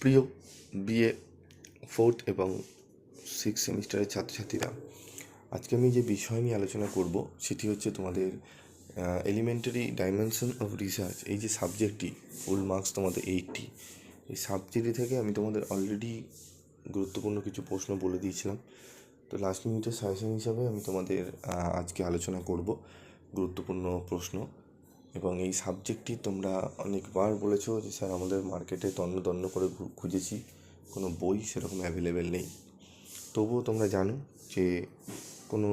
প্রিয় BA 4th এবং 6th সেমিস্টারের ছাত্রছাত্রীরা, আজকে আমি যে বিষয় নিয়ে আলোচনা করব সেটি হচ্ছে তোমাদের এলিমেন্টারি ডাইমেনশন অফ রিসার্চ। এই যে সাবজেক্টটি, ফুল মার্কস তোমাদের 80, এই সাবজেক্টটি থেকে আমি তোমাদের অলরেডি গুরুত্বপূর্ণ কিছু প্রশ্ন বলে দিয়েছিলাম। তো লাস্ট মিনিটের সাজেশন হিসাবে আমি তোমাদের আজকে আলোচনা করব গুরুত্বপূর্ণ প্রশ্ন। এবং এই সাবজেক্টটি তোমরা অনেকবার বলেছো যে স্যার আমাদের মার্কেটে তন্ন করে খুঁজেছি, কোনো বই সেরকম অ্যাভেলেবেল নেই। তবুও তোমরা জানো যে কোনো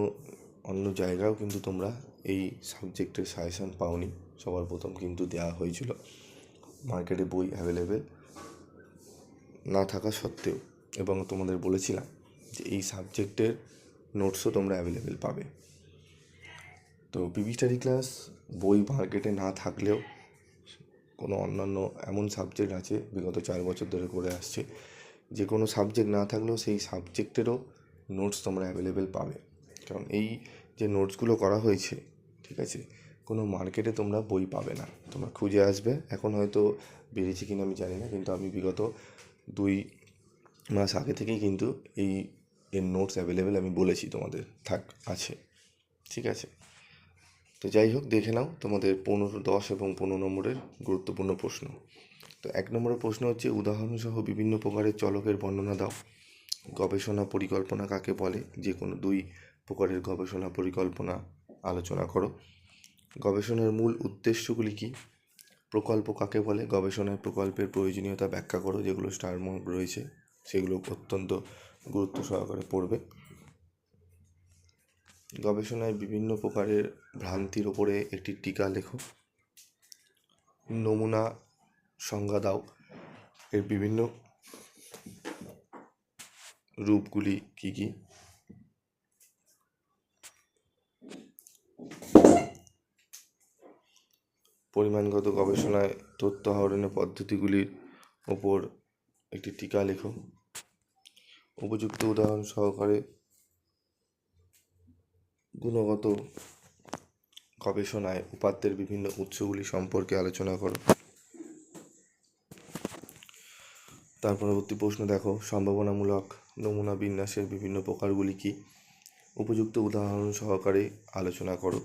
অন্য জায়গায়ও কিন্তু তোমরা এই সাবজেক্টের সাজেশান পাওনি। সবার প্রথম কিন্তু দেওয়া হয়েছিল মার্কেটে বই অ্যাভেলেবেল না থাকা সত্ত্বেও, এবং তোমাদের বলেছিলাম যে এই সাবজেক্টের নোটসও তোমরা অ্যাভেলেবেল পাবে। তো পিভি স্টাডি ক্লাস বই মার্কেটে না থাকলেও কোনো অন্যান্য এমন সাবজেক্ট আছে বিগত 4 বছর ধরে করে আসছে, যে কোনো সাবজেক্ট না থাকলেও সেই সাবজেক্টেরও নোটস তোমরা অ্যাভেলেবেল পাবে। কারণ এই যে নোটসগুলো করা হয়েছে, ঠিক আছে, কোনো মার্কেটে তোমরা বই পাবে না, তোমরা খুঁজে আসবে। এখন হয়তো বেরিয়েছে কিনা আমি জানি না, কিন্তু আমি বিগত 2 মাস আগে থেকেই কিন্তু এর নোটস অ্যাভেলেবেল আমি বলেছি তোমাদের আছে, ঠিক আছে। তো যাই হোক, দেখে নাও তোমাদের 15, 10 এবং 15 নম্বরের গুরুত্বপূর্ণ প্রশ্ন। তো 1 নম্বরের প্রশ্ন হচ্ছে, উদাহরণসহ বিভিন্ন প্রকারের চলকের বর্ণনা দাও। গবেষণা পরিকল্পনা কাকে বলে? যে কোনো 2 প্রকারের গবেষণা পরিকল্পনা আলোচনা করো। গবেষণার মূল উদ্দেশ্যগুলি কী? প্রকল্প কাকে বলে? গবেষণার প্রকল্পের প্রয়োজনীয়তা ব্যাখ্যা করো। যেগুলো স্টার মার্ক রয়েছে সেগুলো অত্যন্ত গুরুত্ব সহকারে পড়বে। গবেষণায় বিভিন্ন প্রকারের ভ্রান্তির ওপরে একটি টিকা লেখো। নমুনা সংজ্ঞা দাও। এর বিভিন্ন রূপগুলি কী কী? পরিমাণগত গবেষণায় তথ্য আহরণের পদ্ধতিগুলির ওপর একটি টিকা লেখো। উপযুক্ত উদাহরণ সহকারে গুণগত গবেষণায় উপাত্তের বিভিন্ন উৎসগুলি সম্পর্কে আলোচনা করো। তার পরবর্তী প্রশ্ন দেখো, সম্ভাবনামূলক নমুনা বিন্যাসের বিভিন্ন প্রকারগুলি কী? উপযুক্ত উদাহরণ সহকারে আলোচনা করো।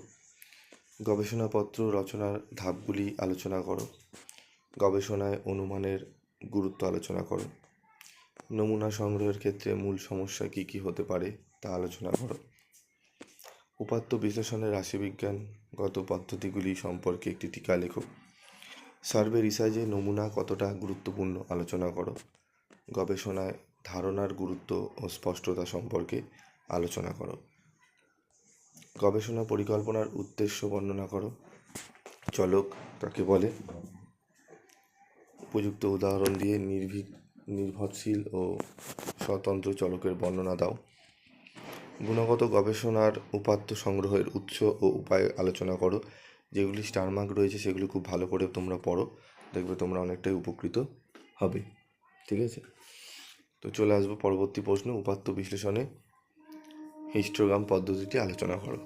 গবেষণাপত্র রচনার ধাপগুলি আলোচনা করো। গবেষণায় অনুমানের গুরুত্ব আলোচনা করো। নমুনা সংগ্রহের ক্ষেত্রে মূল সমস্যা কী কী হতে পারে তা আলোচনা করো। উপাত্ত বিশ্লেষণের রাশিবিজ্ঞানগত পদ্ধতিগুলি সম্পর্কে একটি টিকা লেখো। সার্ভে রিসার্চে নমুনা কতটা গুরুত্বপূর্ণ আলোচনা করো। গবেষণায় ধারণার গুরুত্ব ও স্পষ্টতা সম্পর্কে আলোচনা করো। গবেষণা পরিকল্পনার উদ্দেশ্য বর্ণনা করো। চলক কাকে বলে? উপযুক্ত উদাহরণ দিয়ে নির্ভরশীল ও স্বতন্ত্র চলকের বর্ণনা দাও। গুণগত গবেষণার উপাত্ত সংগ্রহের উৎস ও উপায় আলোচনা করো। যেগুলি স্টার মার্ক রয়েছে সেগুলি খুব ভালো করে তোমরা পড়ো, দেখবে তোমরা অনেকটাই উপকৃত হবে, ঠিক আছে। তো চলে আসবো পরবর্তী প্রশ্ন, উপাত্ত বিশ্লেষণে হিস্টোগ্রাম পদ্ধতিটি আলোচনা করো।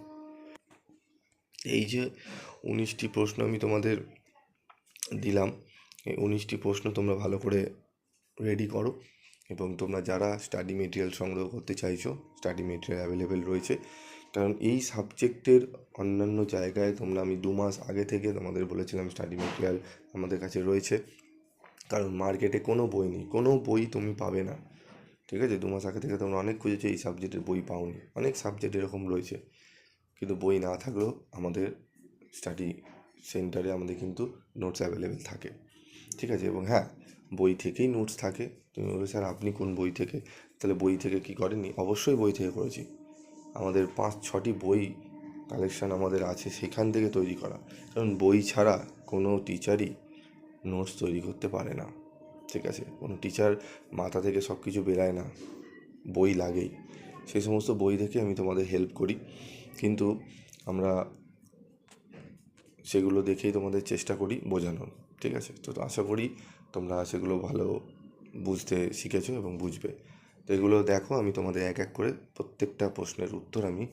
এই যে 19টি প্রশ্ন আমি তোমাদের দিলাম, এই 19টি প্রশ্ন তোমরা ভালো করে রেডি করো। এবং তোমরা যারা স্টাডি মেটেরিয়াল সংগ্রহ করতে চাইছো, স্টাডি মেটেরিয়াল অ্যাভেলেবেল রয়েছে। কারণ এই সাবজেক্টের অন্যান্য জায়গায় তোমরা, আমি 2 মাস আগে থেকে তোমাদের বলেছিলাম স্টাডি মেটেরিয়াল আমাদের কাছে রয়েছে। কারণ মার্কেটে কোনো বই নেই, কোনো বই তুমি পাবে না, ঠিক আছে। 2 মাস আগে থেকে তোমরা অনেক খুঁজেছো, এই সাবজেক্টের বই পাওনি। অনেক সাবজেক্ট এরকম রয়েছে, কিন্তু বই না থাকলেও আমাদের স্টাডি সেন্টারে আমাদের কিন্তু নোটস অ্যাভেলেবেল থাকে, ঠিক আছে। এবং হ্যাঁ, বই থেকেই নোটস থাকে। তুমি বলবে স্যার আপনি কোন বই থেকে? তাহলে বই থেকে কি করেনি? অবশ্যই বই থেকে করেছি। আমাদের 5-6টি বই কালেকশান আমাদের আছে, সেখান থেকে তৈরি করা। কারণ বই ছাড়া কোনো টিচারই নোটস তৈরি করতে পারে না, ঠিক আছে। কোনো টিচার মাথা থেকে সব কিছু বেরায় না, বই লাগেই। সেই সমস্ত বই থেকে আমি তোমাদের হেল্প করি, কিন্তু আমরা সেগুলো দেখেই তোমাদের চেষ্টা করি বোঝানোর, ঠিক আছে। তো আশা করি তোমরা সেগুলো ভালো বুঝতে শিখেছো এবং বুঝবে। তো এগুলো দেখো, আমি তোমাদের এক এক করে প্রত্যেকটা প্রশ্নের উত্তর আমি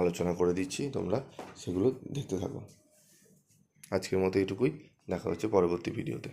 আলোচনা করে দিচ্ছি, তোমরা সেগুলো দেখতে থাকো। আজকের মতো এটুকুই, দেখা হচ্ছে পরবর্তী ভিডিওতে।